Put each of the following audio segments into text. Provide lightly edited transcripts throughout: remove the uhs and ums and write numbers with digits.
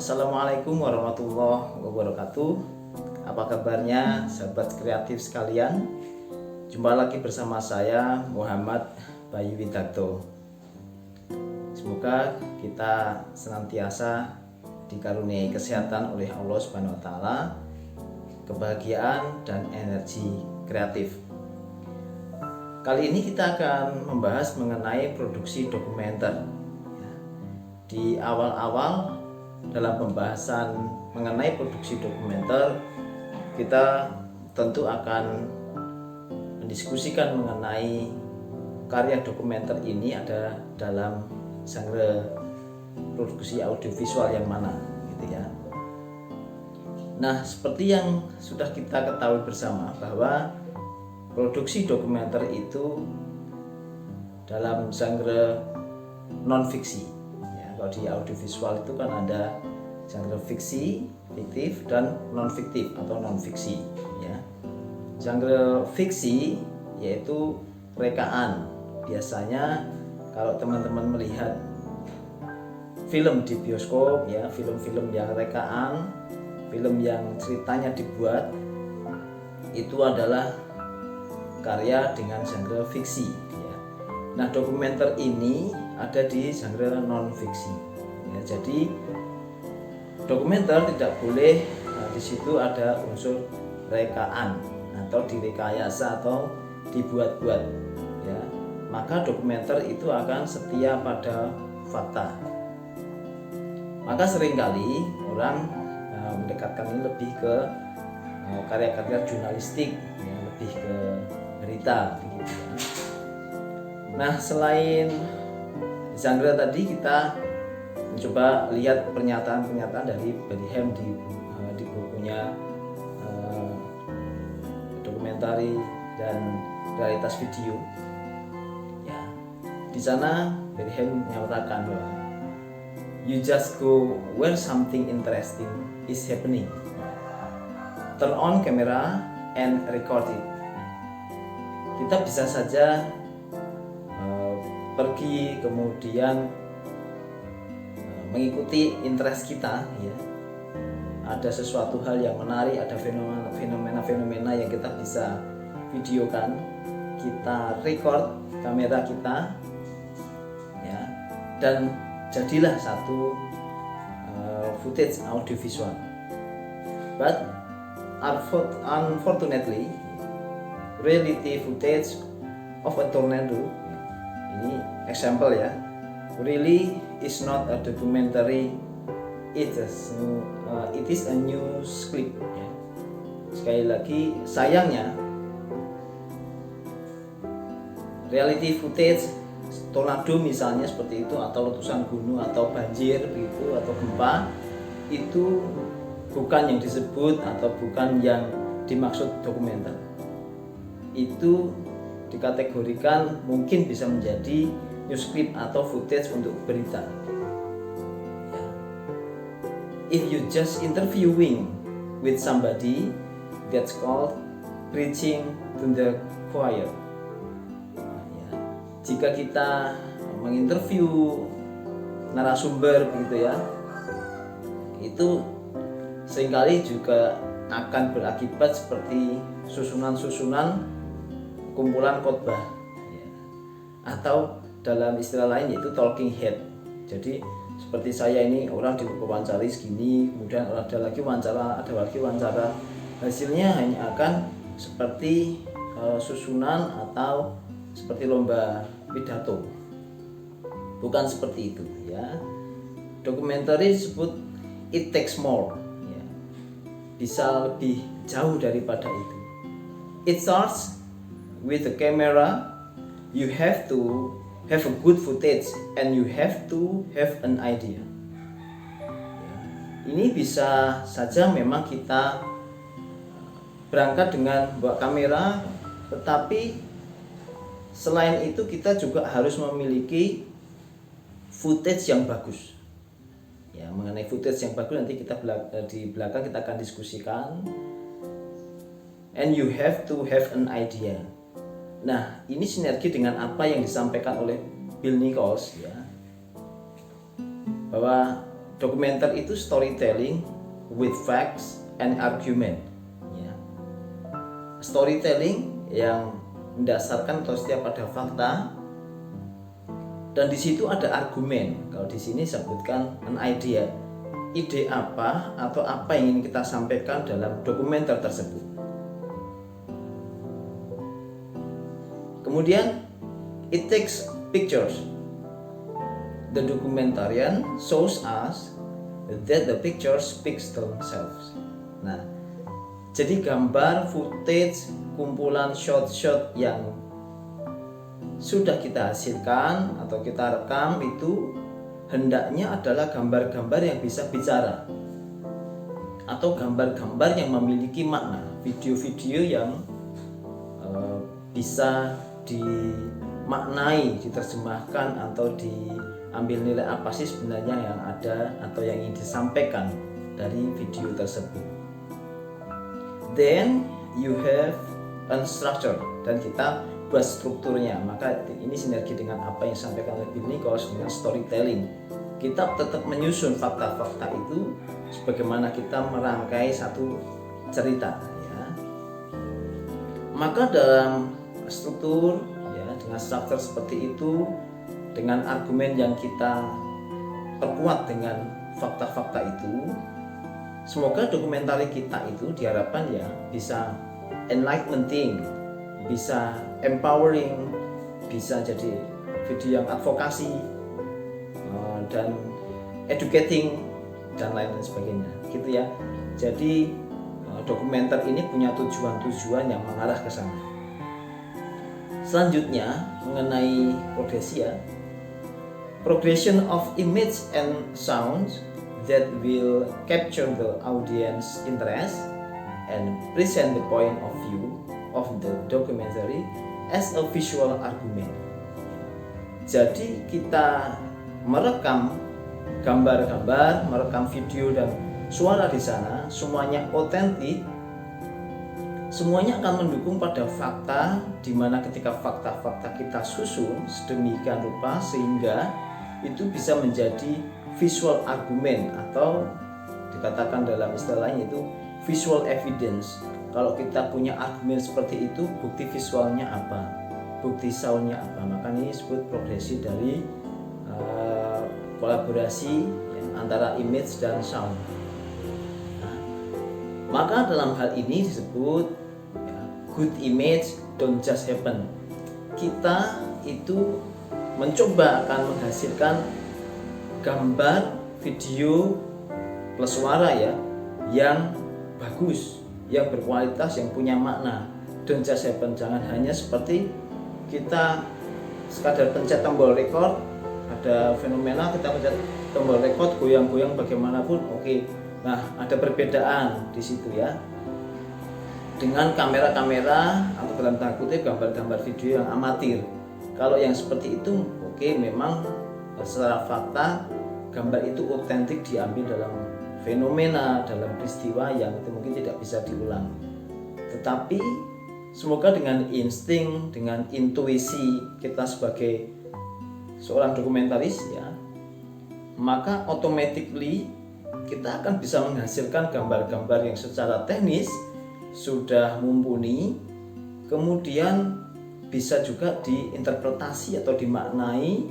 Assalamualaikum warahmatullahi wabarakatuh. Apa kabarnya sahabat kreatif sekalian? Jumpa lagi bersama saya Muhammad Bayu Widarto. Semoga kita senantiasa dikaruniai kesehatan oleh Allah Subhanahu wa taala, kebahagiaan dan energi kreatif. Kali ini kita akan membahas mengenai produksi dokumenter. Di awal-awal dalam pembahasan mengenai produksi dokumenter, kita tentu akan mendiskusikan mengenai karya dokumenter ini ada dalam genre produksi audiovisual yang mana, gitu ya. Nah, seperti yang sudah kita ketahui bersama bahwa produksi dokumenter itu dalam genre non-fiksi. Kalau di audiovisual itu kan ada genre fiksi, fiktif, dan non-fiktif atau non-fiksi. Ya. Genre fiksi yaitu rekaan. Biasanya kalau teman-teman melihat film di bioskop, ya, film-film yang rekaan, film yang ceritanya dibuat, itu adalah karya dengan genre fiksi. Ya. Nah, dokumenter ini ada di genre non-fiksi. Ya, jadi dokumenter tidak boleh di situ ada unsur rekaan atau direkayasa atau dibuat-buat. Ya, maka dokumenter itu akan setia pada fakta. Maka seringkali orang mendekatkan ini lebih ke karya-karya jurnalistik, ya, lebih ke berita, begitu ya. Nah, selain genre tadi, kita mencoba lihat pernyataan-pernyataan dari Bethlehem di bukunya dokumentari dan realitas video. Ya, di sana Bethlehem menyatakan bahwa you just go where something interesting is happening. Turn on camera and record it. Kita bisa saja pergi kemudian mengikuti interest kita, ya. Ada sesuatu hal yang menarik, ada fenomena yang kita bisa videokan, kita record kamera kita, ya, dan jadilah satu footage audiovisual. But unfortunately, reality footage of a tornado, ini example ya, really is not a documentary, it is a news clip, ya. Sekali lagi, sayangnya reality footage tornado misalnya seperti itu, atau letusan gunung atau banjir begitu, atau gempa, itu bukan yang disebut atau bukan yang dimaksud dokumenter. Itu dikategorikan mungkin bisa menjadi news clip atau footage untuk berita. Ya. If you just interviewing with somebody, that's called preaching to the choir. Ya. Jika kita menginterview narasumber begitu ya, itu seringkali juga akan berakibat seperti susunan-susunan kumpulan khotbah, ya. Atau dalam istilah lain yaitu talking head. Jadi seperti saya ini, orang diwawancara segini, kemudian ada lagi wawancara, hasilnya hanya akan seperti susunan atau seperti lomba pidato. Bukan seperti itu, ya. Dokumenter disebut it takes more, ya. Bisa lebih jauh daripada itu. It starts with the camera. You have to have a good footage and you have to have an idea. Ini bisa saja memang kita berangkat dengan bawa kamera, tetapi selain itu kita juga harus memiliki footage yang bagus. Ya, mengenai footage yang bagus nanti kita di belakang kita akan diskusikan. And you have to have an idea. Nah, ini sinergi dengan apa yang disampaikan oleh Bill Nichols, ya, bahwa dokumenter itu storytelling with facts and argument. Ya. Storytelling yang mendasarkan atau setiap pada fakta, dan di situ ada argumen. Kalau di sini sebutkan an idea, ide apa atau apa yang ingin kita sampaikan dalam dokumenter tersebut. Kemudian it takes pictures. The documentarian shows us that the pictures speaks themselves. Nah, jadi gambar, footage, kumpulan shot-shot yang sudah kita hasilkan atau kita rekam itu hendaknya adalah gambar-gambar yang bisa bicara atau gambar-gambar yang memiliki makna, video-video yang bisa dimaknai, diterjemahkan atau diambil nilai apa sih sebenarnya yang ada atau yang ingin disampaikan dari video tersebut. Then you have unstructured, dan kita buat strukturnya. Maka ini sinergi dengan apa yang disampaikan oleh Bill Nichols dengan storytelling. Kita tetap menyusun fakta-fakta itu sebagaimana kita merangkai satu cerita, ya. Maka dalam struktur, ya, dengan struktur seperti itu, dengan argumen yang kita perkuat dengan fakta-fakta itu, semoga dokumentari kita itu diharapkan ya bisa enlightening, bisa empowering, bisa jadi video yang advokasi dan educating dan lain sebagainya, gitu ya. Jadi dokumenter ini punya tujuan-tujuan yang mengarah ke sana. Selanjutnya mengenai progression of image and sounds that will capture the audience interest and present the point of view of the documentary as a visual argument. Jadi kita merekam gambar-gambar, merekam video dan suara di sana, semuanya otentik, semuanya akan mendukung pada fakta, di mana ketika fakta-fakta kita susun sedemikian rupa sehingga itu bisa menjadi visual argument atau dikatakan dalam istilahnya itu visual evidence. Kalau kita punya argumen seperti itu, bukti visualnya apa, bukti soundnya apa. Maka ini disebut progresi dari kolaborasi ya, antara image dan sound. Nah, maka dalam hal ini disebut ya, good image don't just happen. Kita itu mencoba akan menghasilkan gambar, video plus suara ya yang bagus, yang berkualitas, yang punya makna. Don't just happen, jangan hanya seperti kita sekadar pencet tombol record, ada fenomena kita pencet tombol record goyang-goyang bagaimanapun, oke. Nah, ada perbedaan di situ ya. Dengan kamera-kamera atau dalam tanda kutip gambar-gambar video yang amatir. Kalau yang seperti itu, oke, memang secara fakta gambar itu otentik diambil dalam fenomena, dalam peristiwa yang itu mungkin tidak bisa diulang. Tetapi semoga dengan insting, dengan intuisi kita sebagai seorang dokumentaris ya, maka automatically kita akan bisa menghasilkan gambar-gambar yang secara teknis sudah mumpuni, kemudian bisa juga diinterpretasi atau dimaknai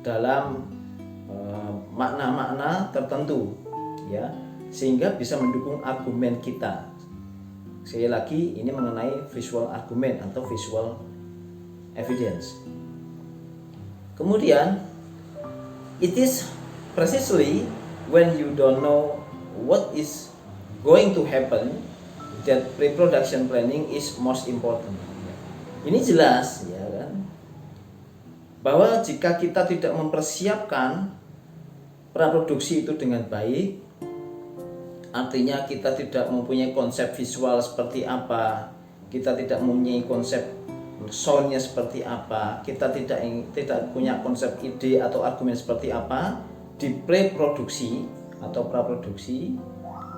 dalam makna-makna tertentu ya, sehingga bisa mendukung argumen kita. Sekali lagi ini mengenai visual argument atau visual evidence. Kemudian it is precisely when you don't know what is going to happen that pre-production planning is most important. Ini jelas ya kan, bahwa jika kita tidak mempersiapkan praproduksi itu dengan baik, artinya kita tidak mempunyai konsep visual seperti apa, kita tidak mempunyai konsep soundnya seperti apa, kita tidak punya konsep ide atau argumen seperti apa di pre-produksi atau praproduksi,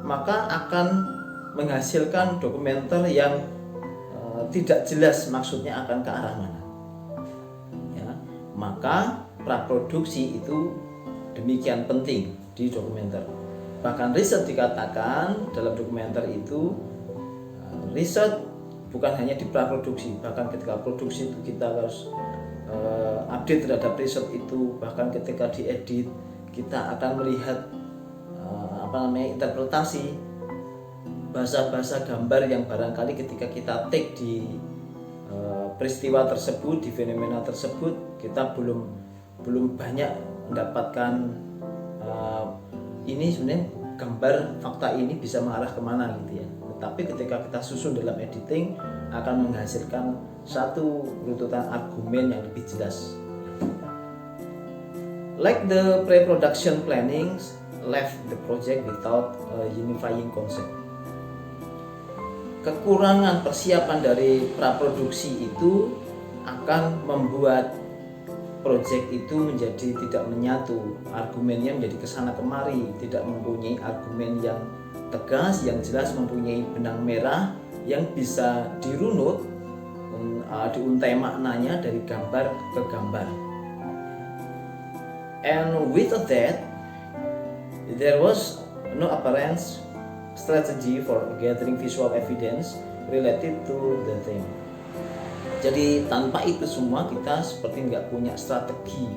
maka akan menghasilkan dokumenter yang tidak jelas maksudnya akan ke arah mana ya. Maka praproduksi itu demikian penting di dokumenter. Bahkan riset dikatakan dalam dokumenter itu riset bukan hanya di praproduksi, bahkan ketika produksi itu kita harus update terhadap riset itu. Bahkan ketika diedit kita akan melihat interpretasi bahasa-bahasa gambar yang barangkali ketika kita take di peristiwa tersebut, di fenomena tersebut, kita belum banyak mendapatkan ini sebenarnya gambar fakta ini bisa mengarah kemana gitu ya. Tetapi ketika kita susun dalam editing akan menghasilkan satu runtutan argumen yang lebih jelas. Like the pre-production planning left the project without a unifying concept. Kekurangan persiapan dari praproduksi itu akan membuat proyek itu menjadi tidak menyatu, argumennya menjadi kesana kemari, tidak mempunyai argumen yang tegas, yang jelas, mempunyai benang merah yang bisa dirunut, diuntai maknanya dari gambar ke gambar. And with that, there was no apparent strategy for gathering visual evidence related to the theme. Jadi tanpa itu semua kita seperti nggak punya strategi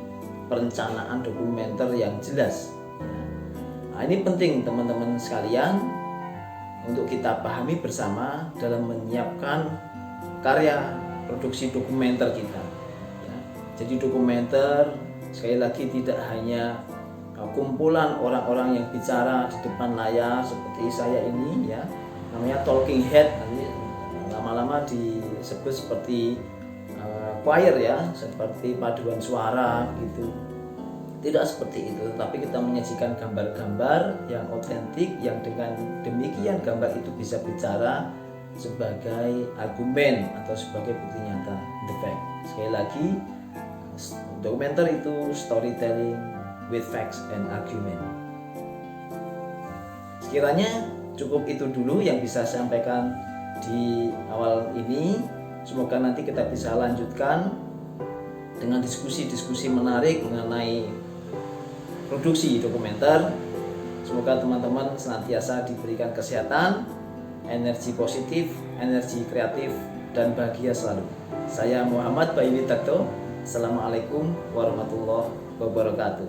perencanaan dokumenter yang jelas. Nah, ini penting teman-teman sekalian untuk kita pahami bersama dalam menyiapkan karya produksi dokumenter kita. Ya. Jadi dokumenter sekali lagi tidak hanya kumpulan orang-orang yang bicara di depan layar seperti saya ini ya, namanya talking head, nanti lama-lama disebut seperti choir ya, seperti paduan suara gitu. Tidak seperti itu, tetapi kita menyajikan gambar-gambar yang otentik, yang dengan demikian gambar itu bisa bicara sebagai argumen atau sebagai bukti nyata, the fact. Sekali lagi, dokumenter itu storytelling with facts and argument. Sekiranya cukup itu dulu yang bisa saya sampaikan di awal ini. Semoga nanti kita bisa lanjutkan dengan diskusi-diskusi menarik mengenai produksi dokumenter. Semoga teman-teman senantiasa diberikan kesehatan, energi positif, energi kreatif, dan bahagia selalu. Saya Muhammad Bayu Witakto. Assalamualaikum warahmatullahi wabarakatuh.